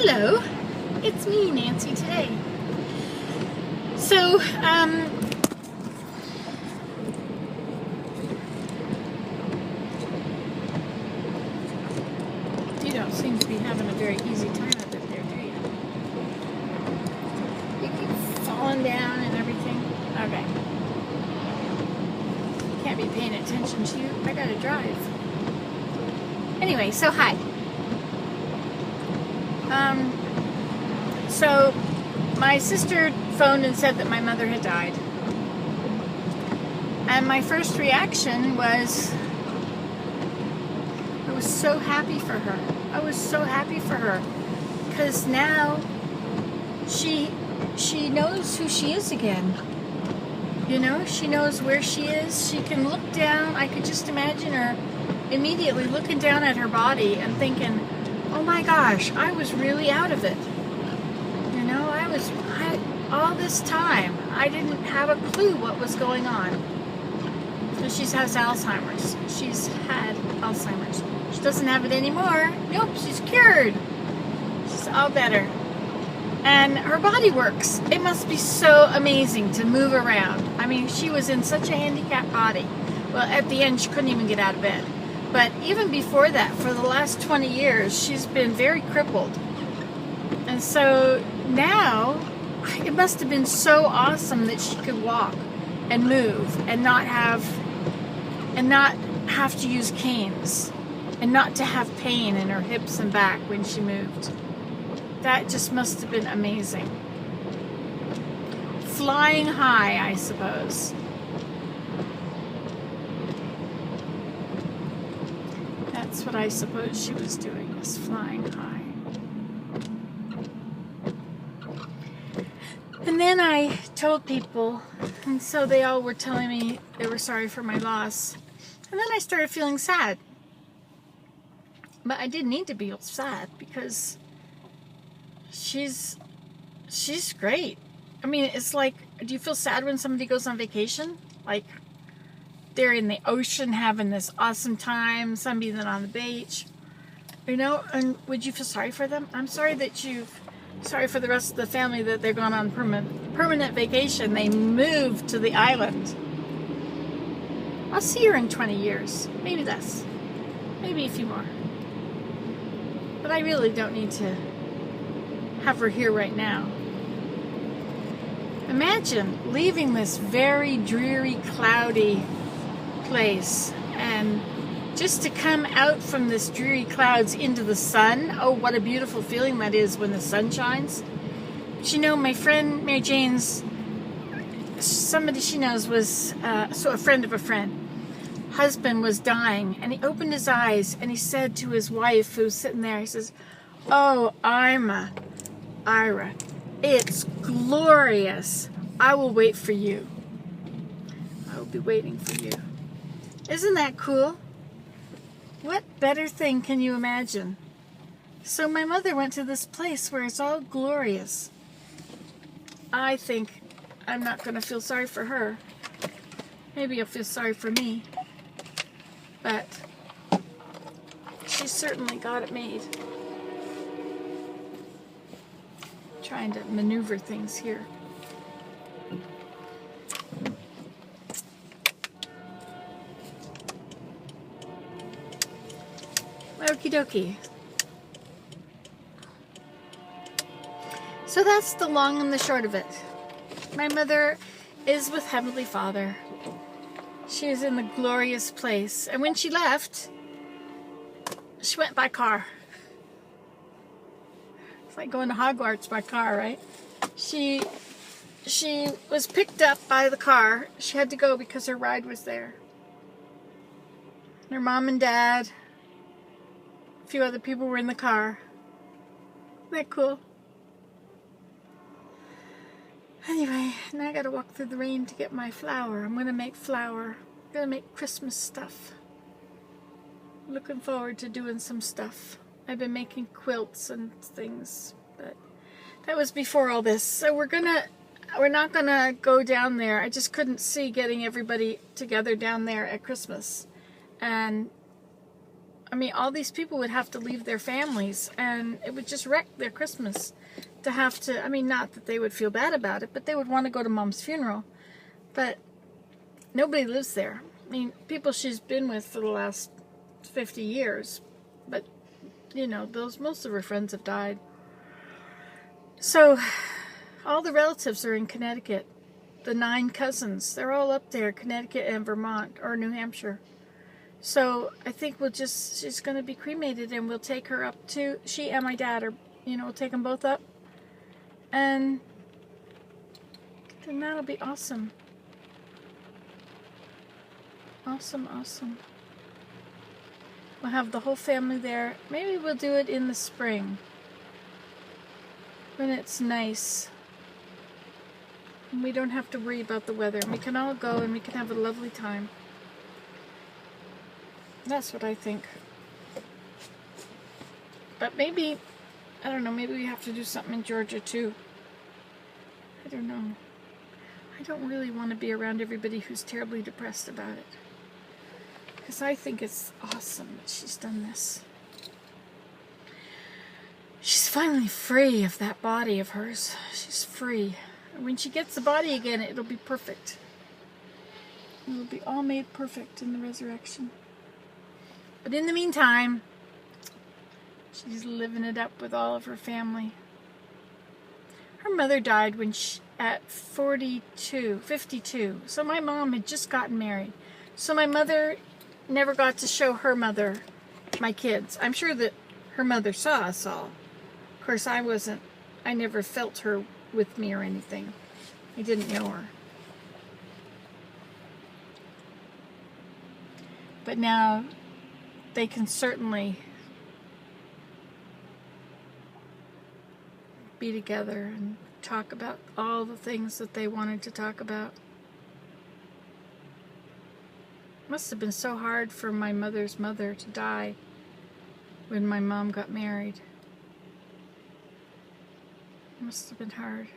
Hello, it's me, Nancy, today. So, you don't seem to be having a very easy time up there, do you? You keep falling down and everything. Okay. Can't be paying attention to you. I gotta drive. Anyway, so hi. So my sister phoned and said that my mother had died. And my first reaction was, I was so happy for her. I was so happy for her. Because now she knows who she is again. You know, she knows where she is. She can look down. I could just imagine her immediately looking down at her body and thinking, oh my gosh, I was really out of it. You know, all this time, I didn't have a clue what was going on. So she has Alzheimer's. She's had Alzheimer's. She doesn't have it anymore. Nope, she's cured. She's all better. And her body works. It must be so amazing to move around. I mean, she was in such a handicapped body. Well, at the end, she couldn't even get out of bed. But even before that, for the last 20 years, she's been very crippled. And so now, it must have been so awesome that she could walk and move and not have to use canes and not to have pain in her hips and back when she moved. That just must have been amazing. Flying high, I suppose. That's what I suppose she was doing, was flying high. And then I told people, and so they all were telling me they were sorry for my loss. And then I started feeling sad. But I didn't need to be sad because she's great. I mean, it's like, do you feel sad when somebody goes on vacation? Like, they're in the ocean having this awesome time, sunbathing on the beach, you know, and would you feel sorry for them? I'm sorry sorry for the rest of the family that they're going on permanent vacation. They moved to the island. I'll see her in 20 years, maybe less, maybe a few more. But I really don't need to have her here right now. Imagine leaving this very dreary, cloudy place and just to come out from this dreary clouds into the sun. Oh, what a beautiful feeling that is when the sun shines. But you know, my friend Mary Jane's, somebody she knows was a friend of a friend, husband was dying, and he opened his eyes and he said to his wife who's sitting there, he says, oh, Ira, it's glorious. I will wait for you. I will be waiting for you. Isn't that cool? What better thing can you imagine? So my mother went to this place where it's all glorious. I think I'm not going to feel sorry for her. Maybe I'll feel sorry for me. But she certainly got it made. Trying to maneuver things here. Okie dokie. So that's the long and the short of it. My mother is with Heavenly Father. She is in the glorious place. And when she left, she went by car. It's like going to Hogwarts by car, right? She was picked up by the car. She had to go because her ride was there. Her mom and dad, a few other people were in the car. Isn't that cool? Anyway, now I gotta walk through the rain to get my flour. I'm gonna make flour. I'm gonna make Christmas stuff. Looking forward to doing some stuff. I've been making quilts and things, but that was before all this. So we're not gonna go down there. I just couldn't see getting everybody together down there at Christmas. And I mean, all these people would have to leave their families, and it would just wreck their Christmas to have to, I mean, not that they would feel bad about it, but they would want to go to Mom's funeral. But nobody lives there. I mean, people she's been with for the last 50 years, but, you know, most of her friends have died. So, all the relatives are in Connecticut. The 9 cousins, they're all up there, Connecticut and Vermont, or New Hampshire. So I think she's going to be cremated, and we'll take her up to, she and my dad are, you know, we'll take them both up. And then that'll be awesome. Awesome, awesome. We'll have the whole family there. Maybe we'll do it in the spring, when it's nice. And we don't have to worry about the weather. We can all go and we can have a lovely time. That's what I think. But maybe, I don't know, maybe we have to do something in Georgia too. I don't know. I don't really want to be around everybody who's terribly depressed about it. Because I think it's awesome that she's done this. She's finally free of that body of hers. She's free. And when she gets the body again, it'll be perfect. It'll be all made perfect in the resurrection. But in the meantime, she's living it up with all of her family. Her mother died when at 52. So my mom had just gotten married. So my mother never got to show her mother my kids. I'm sure that her mother saw us all. Of course, I never felt her with me or anything. I didn't know her. But now they can certainly be together and talk about all the things that they wanted to talk about. Must have been so hard for my mother's mother to die when my mom got married. Must have been hard.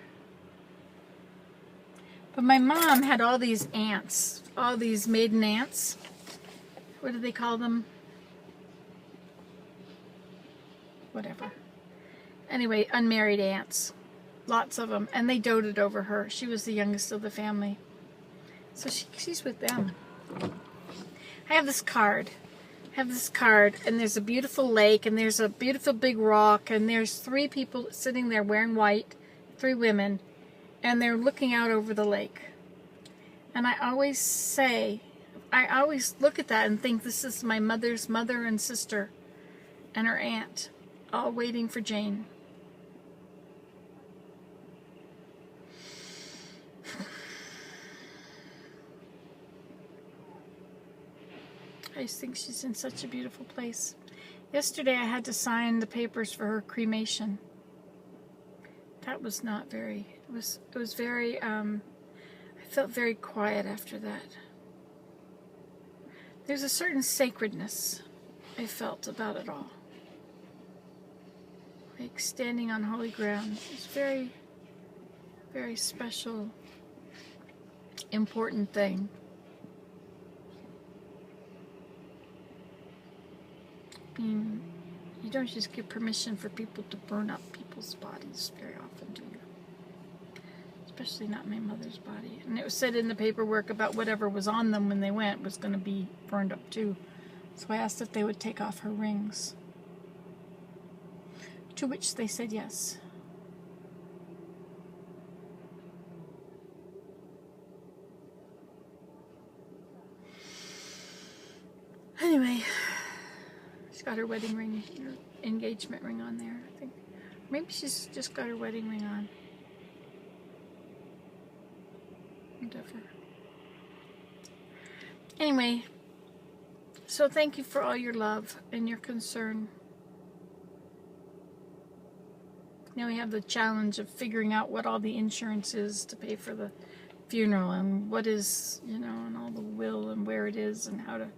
But my mom had all these aunts, all these maiden aunts. What do they call them? Whatever. Anyway, unmarried aunts. Lots of them. And they doted over her. She was the youngest of the family. So she's with them. I have this card. And there's a beautiful lake, and there's a beautiful big rock, and there's 3 people sitting there wearing white, 3 women, and they're looking out over the lake. And I always look at that and think this is my mother's mother and sister and her aunt, all waiting for Jane. I just think she's in such a beautiful place. Yesterday I had to sign the papers for her cremation. That was not very, it was very, I felt very quiet after that. There's a certain sacredness I felt about it all. Like standing on holy ground. It's very, very special, important thing. You don't just give permission for people to burn up people's bodies very often, do you? Especially not my mother's body. And it was said in the paperwork about whatever was on them when they went was going to be burned up too. So I asked if they would take off her rings. To which they said yes. Anyway, she's got her wedding ring, her engagement ring on there, I think. Maybe she's just got her wedding ring on. Whatever. Anyway, so thank you for all your love and your concern. Now we have the challenge of figuring out what all the insurance is to pay for the funeral, and what is, you know, and all the will and where it is and how to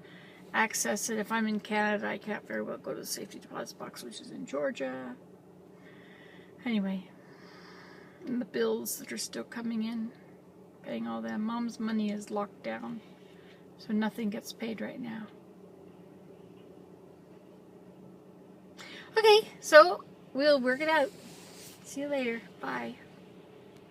access it. If I'm in Canada, I can't very well go to the safety deposit box, which is in Georgia. Anyway, and the bills that are still coming in, paying all that. Mom's money is locked down, so nothing gets paid right now. Okay, so we'll work it out. See you later. Bye.